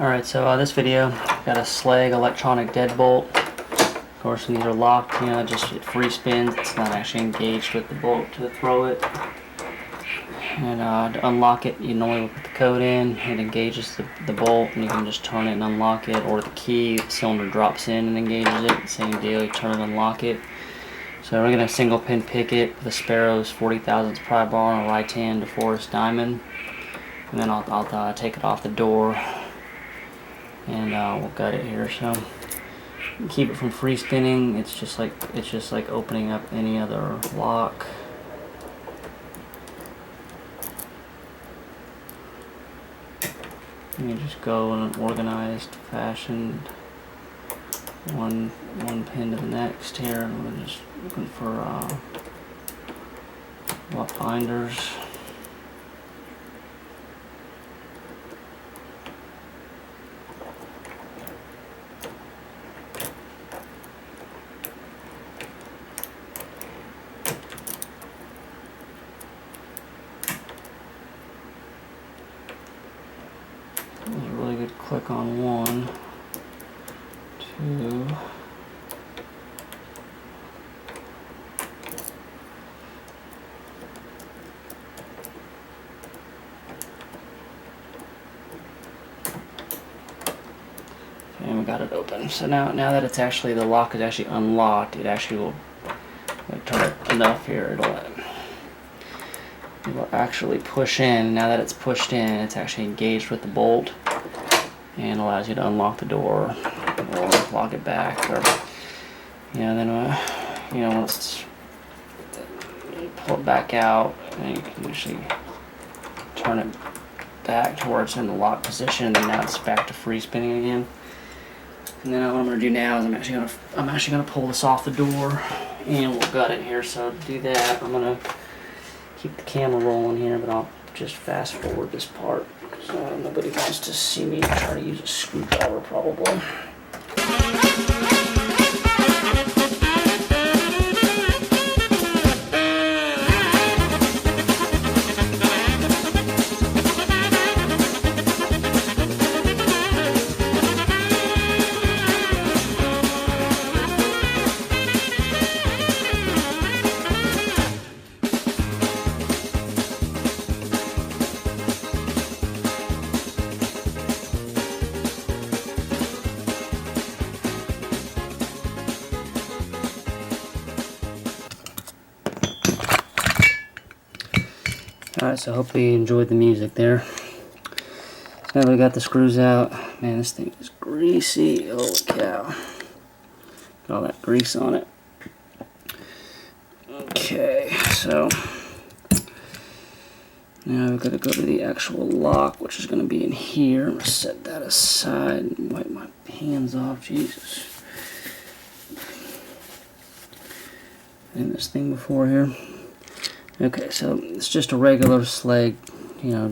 Alright, so this video, got a Schlage electronic deadbolt. Of course, when these are locked, you know, just it free spins. It's not actually engaged with the bolt to throw it. And to unlock it, you normally put the code in. It engages the bolt, and you can just turn it and unlock it. Or the key, the cylinder drops in and engages it. Same deal, you turn it and unlock it. So we're going to single pin pick it with a Sparrow's 40 thousandths pry bar and a right-hand DeForest diamond. And then I'll take it off the door. And we'll gut it here. So keep it from free spinning. It's just like opening up any other lock. And you just go in an organized fashion, one pin to the next here. And we're just looking for lock binders. There's a really good click on 1, 2. And we got it open. So now that it's actually, the lock is actually unlocked, it actually will, like, turn it enough here, it'll actually push in. Now that it's pushed in, it's actually engaged with the bolt and allows you to unlock the door or lock it back, or then once you pull it back out, and you can usually turn it back to where it's in the lock position, and then now it's back to free spinning again. And then what I'm going to do now is I'm actually going to pull this off the door, and we'll gut it here. So to do that, I'm going to keep the camera rolling here, but I'll just fast forward this part because nobody wants to see me try to use a screwdriver probably. Alright, so hopefully you enjoyed the music there. So now we got the screws out. Man, this thing is greasy. Holy cow. Got all that grease on it. Okay, so now we've got to go to the actual lock, which is going to be in here. I'm going to set that aside and wipe my hands off. Jesus. And this thing before here. Okay, so it's just a regular Schlage,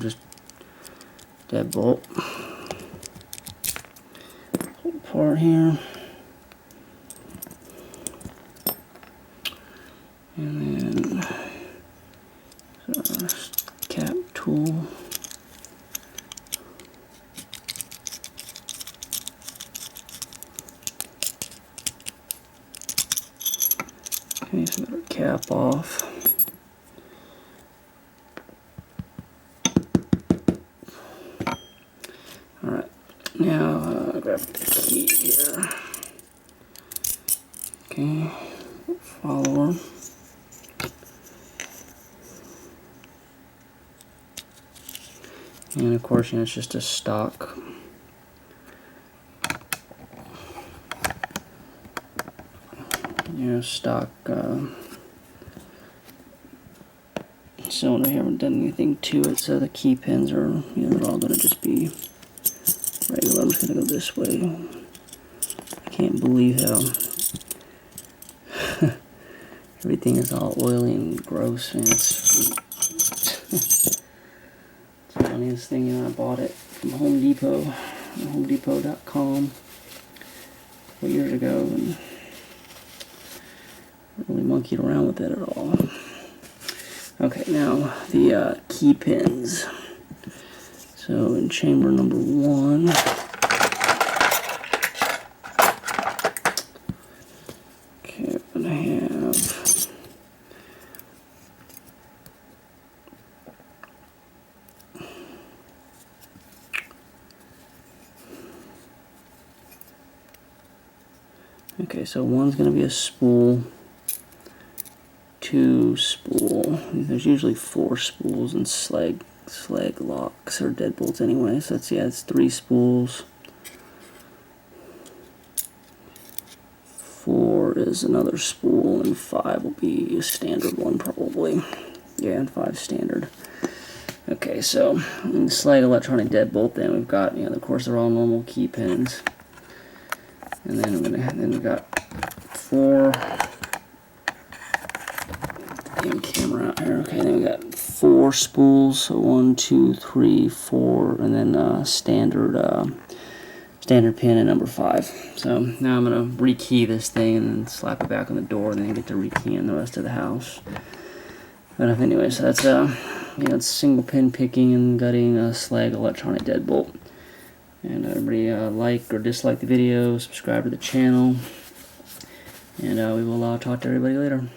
just deadbolt. Pull apart here. And then cap tool. Okay, so got our cap off. Now, grab the key here. Okay, follower. And of course, it's just a stock. Stock cylinder. Haven't done anything to it, so the key pins are, they're all going to just be regular. I'm just going to go this way. I can't believe how everything is all oily and gross, and it's the funniest thing. I bought it from Home Depot, HomeDepot.com, years ago, and really monkeyed around with it at all. Okay, now the key pins. So in chamber number 1, Okay, so one's going to be a spool, 2 spool. There's usually 4 spools in Schlage locks or deadbolts anyway. So that's, yeah, it's 3 spools. 4 is another spool, and 5 will be a standard one probably. Yeah, and 5 standard. Okay, so in the Schlage electronic deadbolt, then we've got, you know, of course they're all normal key pins, and then we've got 4. Damn camera out here. Okay, then we got 4 spools. So 1, 2, 3, 4, and then standard pin at number 5. So now I'm gonna rekey this thing and then slap it back on the door, and then get to rekeying the rest of the house. But anyway, so that's you know, it's single pin picking and gutting a Schlage electronic deadbolt. And everybody like or dislike the video, subscribe to the channel, and we will talk to everybody later.